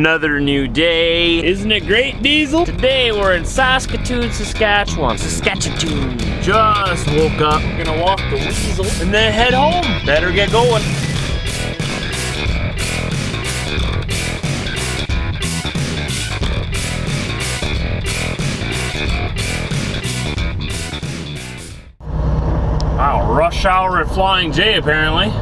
Another new day. Isn't it great, Diesel? Today we're in Saskatoon, Saskatchewan. Saskatchewan. Just woke up. We're gonna walk the weasel and then head home. Better get going. Wow, rush hour at Flying J apparently.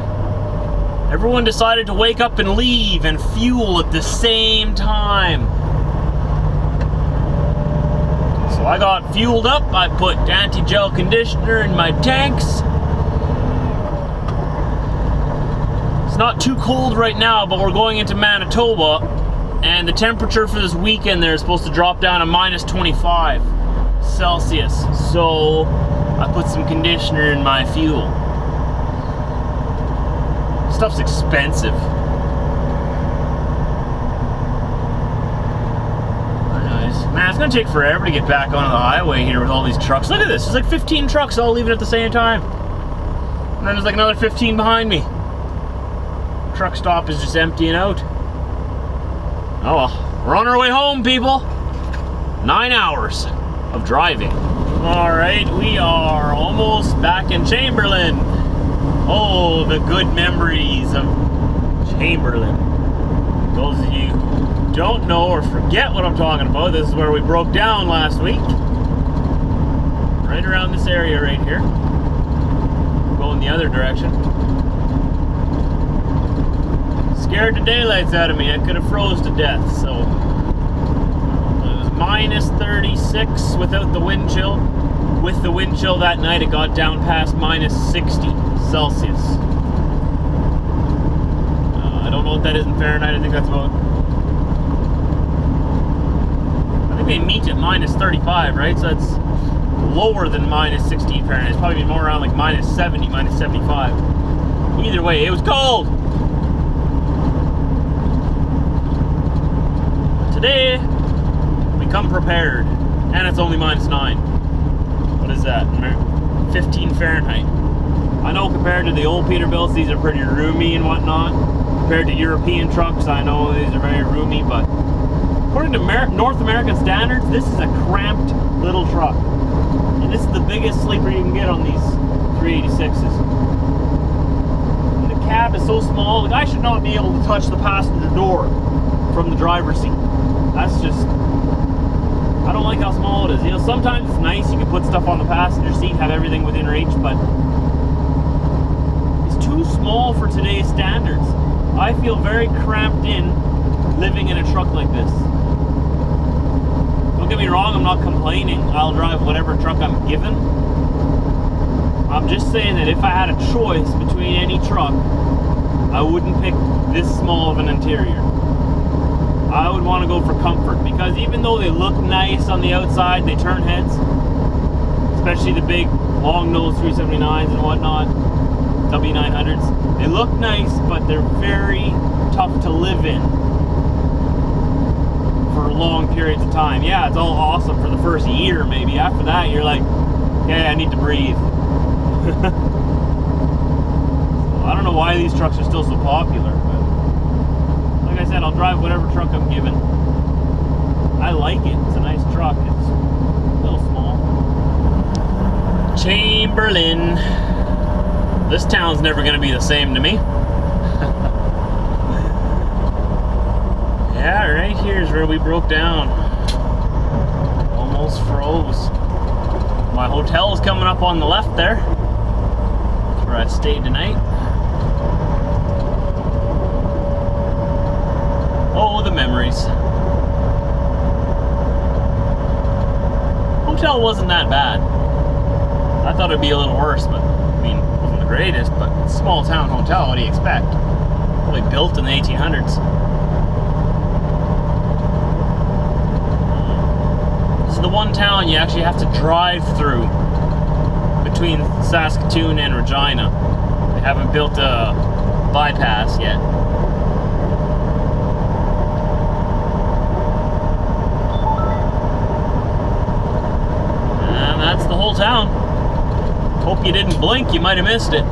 Everyone decided to wake up and leave and fuel at the same time. So I got fueled up. I put anti-gel conditioner in my tanks. It's not too cold right now, but we're going into Manitoba, and the temperature for this weekend there is supposed to drop down to minus 25 Celsius. So I put some conditioner in my fuel. Stuff's expensive. Anyways, man, it's gonna take forever to get back onto the highway here with all these trucks. Look at this, there's like 15 trucks all leaving at the same time. And then there's like another 15 behind me. Truck stop is just emptying out. Oh well, we're on our way home, people. 9 hours of driving. All right, we are almost back in Chamberlain. Oh, the good memories of Chamberlain. Those of you who don't know or forget what I'm talking about, this is where we broke down last week. Right around this area right here. Going the other direction. Scared the daylights out of me. I could have froze to death, so. It was minus 36 without the wind chill. With the wind chill that night, it got down past minus 60 Celsius. I don't know what that is in Fahrenheit. I think that's about... I think they meet at minus 35, right? So that's lower than minus 60 Fahrenheit. It's probably more around like minus 70, minus 75. Either way, it was cold! Today, we come prepared. And it's only minus 9. What is that? 15 Fahrenheit. I know compared to the old Peterbilts, these are pretty roomy and whatnot. Compared to European trucks, I know these are very roomy, but according to North American standards, this is a cramped little truck. And this is the biggest sleeper you can get on these 386s. And the cab is so small, the guy should not be able to touch the passenger door from the driver's seat. That's just... I don't like how small it is. You know, sometimes it's nice, you can put stuff on the passenger seat, have everything within reach, but it's too small for today's standards. I feel very cramped in living in a truck like this. Don't get me wrong, I'm not complaining. I'll drive whatever truck I'm given. I'm just saying that if I had a choice between any truck, I wouldn't pick this small of an interior. I would want to go for comfort, because even though they look nice on the outside, they turn heads. Especially the big long nose 379s and whatnot, W900s. They look nice, but they're very tough to live in for long periods of time. Yeah, it's all awesome for the first year maybe. After that, you're like, okay, I need to breathe. So, I don't know why these trucks are still so popular, but like I said, I'll drive whatever truck I'm given. I like it. It's a nice truck. It's a little small. Chamberlain. This town's never going to be the same to me. Yeah, right here is where we broke down. Almost froze. My hotel is coming up on the left there. That's where I stayed tonight. Oh, the memories. Hotel wasn't that bad. I thought it'd be a little worse, but I mean, it wasn't the greatest, but it's a small town hotel, what do you expect? Probably built in the 1800s. This is the one town you actually have to drive through between Saskatoon and Regina. They haven't built a bypass yet. That's the whole town. Hope you didn't blink, you might have missed it.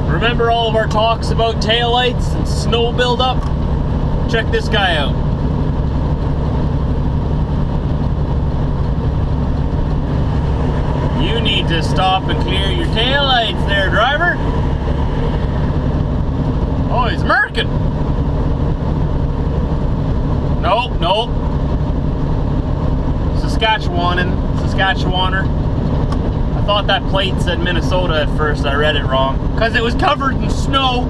Remember all of our talks about taillights and snow buildup? Check this guy out. You need to stop and clear your taillights there, driver. Oh, he's American. Nope, nope. Saskatchewaner. I thought that plate said Minnesota at first. I read it wrong because it was covered in snow.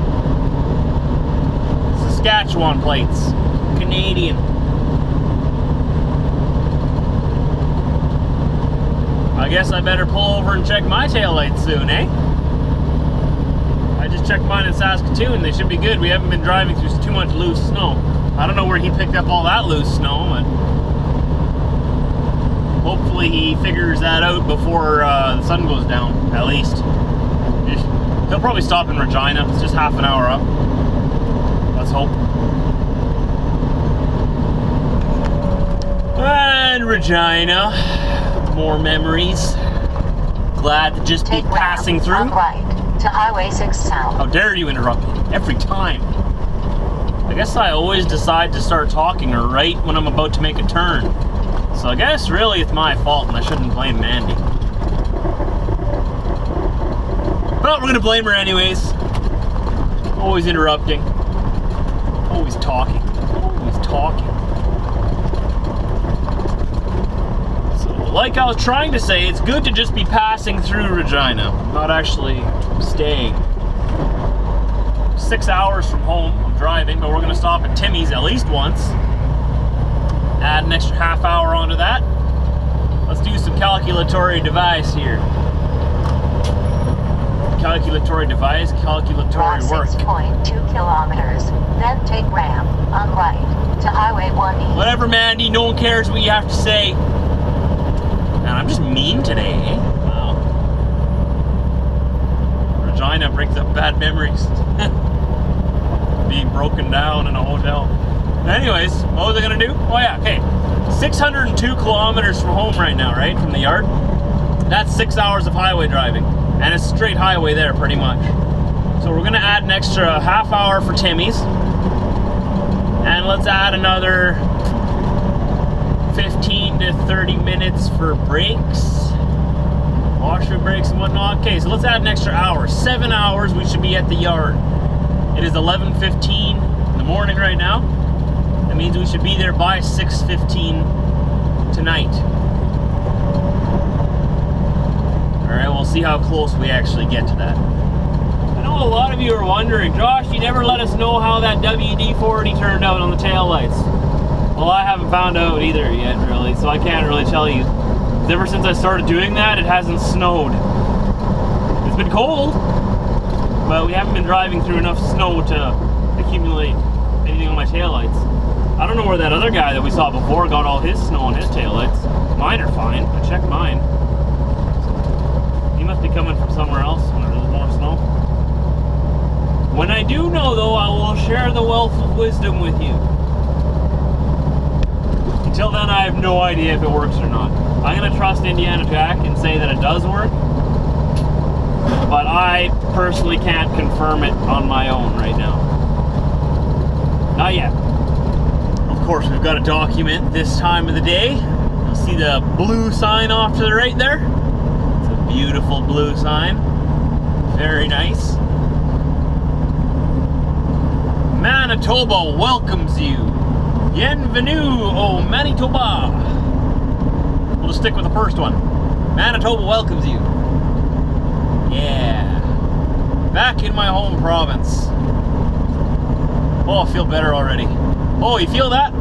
Saskatchewan plates. Canadian. I guess I better pull over and check my taillights soon, eh? I just checked mine in Saskatoon. They should be good. We haven't been driving through too much loose snow. I don't know where he picked up all that loose snow, but hopefully he figures that out before the sun goes down, at least. He'll probably stop in Regina. It's just half an hour up. Let's hope. And Regina. More memories. Glad to just be passing through. On right to Highway 6 South. How dare you interrupt me every time. I guess I always decide to start talking right when I'm about to make a turn. So I guess really it's my fault and I shouldn't blame Mandy. But we're gonna blame her anyways. Always interrupting. Always talking. Always talking. So like I was trying to say, it's good to just be passing through Regina, not actually staying. 6 hours from home, I'm driving, but we're gonna stop at Timmy's at least once. Add an extra half hour onto that. Let's do some calculatory device here. Calculatory device, calculatory work. 6.2 kilometers, then take ramp on right to Highway 1E. Whatever, Mandy, no one cares what you have to say. Man, I'm just mean today, eh? Wow. Regina brings up bad memories. Being broken down in a hotel. Anyways, what was I gonna do? Oh yeah, okay. 602 kilometers from home right now, right? From the yard. That's 6 hours of highway driving. And it's straight highway there, pretty much. So we're gonna add an extra half hour for Timmy's. And let's add another 15 to 30 minutes for brakes. Washer brakes and whatnot. Okay, so let's add an extra hour. 7 hours we should be at the yard. It is 11:15 in the morning right now. That means we should be there by 6:15 tonight. Alright, we'll see how close we actually get to that. I know a lot of you are wondering, Josh, you never let us know how that WD-40 turned out on the taillights. Well, I haven't found out either yet, really, so I can't really tell you. Ever since I started doing that, it hasn't snowed. It's been cold, but we haven't been driving through enough snow to accumulate anything on my taillights. I don't know where that other guy that we saw before got all his snow on his taillights. Mine are fine. I checked mine. He must be coming from somewhere else when there's more snow. When I do know, though, I will share the wealth of wisdom with you. Until then, I have no idea if it works or not. I'm going to trust Indiana Jack and say that it does work. But I personally can't confirm it on my own right now. Not yet. Of course, we've got to document this time of the day. You'll see the blue sign off to the right there. It's a beautiful blue sign. Very nice. Manitoba welcomes you. Bienvenue, oh Manitoba. We'll just stick with the first one. Manitoba welcomes you. Yeah. Back in my home province. Oh, I feel better already. Oh, you feel that?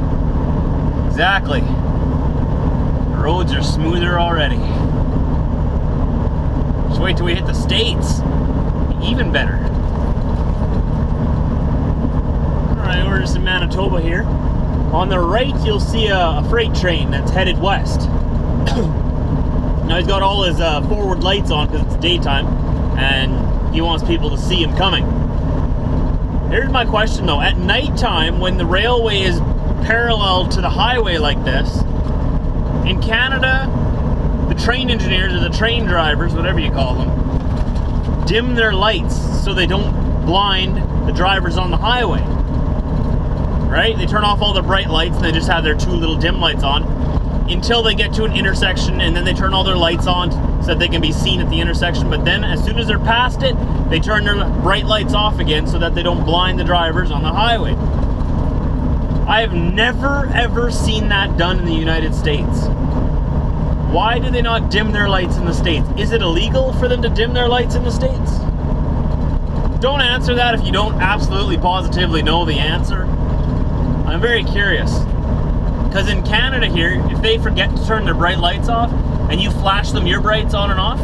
Exactly. The roads are smoother already. Just wait till we hit the States. Even better. Alright, we're just in Manitoba here. On the right, you'll see a freight train that's headed west. Now he's got all his forward lights on because it's daytime, and he wants people to see him coming. Here's my question though, at nighttime when the railway is parallel to the highway like this, in Canada, the train engineers or the train drivers, whatever you call them, dim their lights so they don't blind the drivers on the highway. right? They turn off all the bright lights and they just have their 2 little dim lights on until they get to an intersection, and then they turn all their lights on so that they can be seen at the intersection. But then as soon as they're past it, they turn their bright lights off again so that they don't blind the drivers on the highway. I have never ever seen that done in the United States. Why do they not dim their lights in the States? Is it illegal for them to dim their lights in the States? Don't answer that if you don't absolutely positively know the answer. I'm very curious. Because in Canada here, if they forget to turn their bright lights off and you flash them your brights on and off,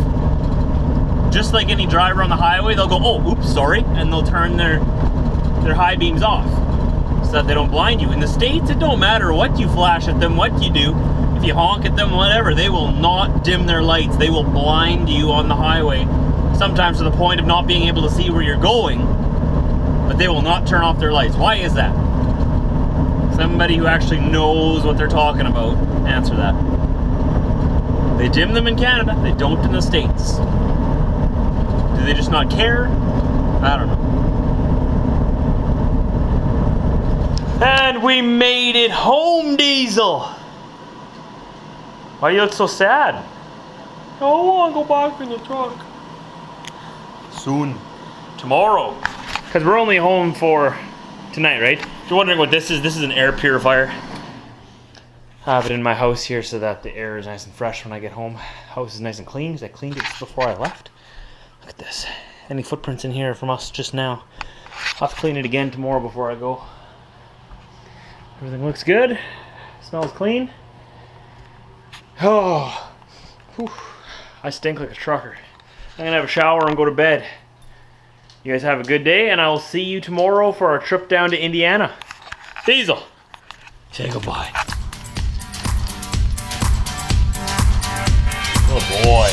just like any driver on the highway, they'll go, oh, oops, sorry, and they'll turn their high beams off so that they don't blind you. In the States, it don't matter what you flash at them, what you do. If you honk at them, whatever, they will not dim their lights. They will blind you on the highway, sometimes to the point of not being able to see where you're going, but they will not turn off their lights. Why is that? Somebody who actually knows what they're talking about, answer that. They dim them in Canada, they don't in the States. Do they just not care? I don't know. And we made it home, Diesel! Why do you look so sad? I don't want to go back in the truck. Soon. Tomorrow. Because we're only home for tonight, right? If you're wondering what this is an air purifier. I have it in my house here so that the air is nice and fresh when I get home. House is nice and clean because I cleaned it before I left. Look at this. Any footprints in here from us just now? I'll have to clean it again tomorrow before I go. Everything looks good. Smells clean. Oh, whew. I stink like a trucker. I'm gonna have a shower and go to bed. You guys have a good day, and I will see you tomorrow for our trip down to Indiana. Diesel, say goodbye. Good boy.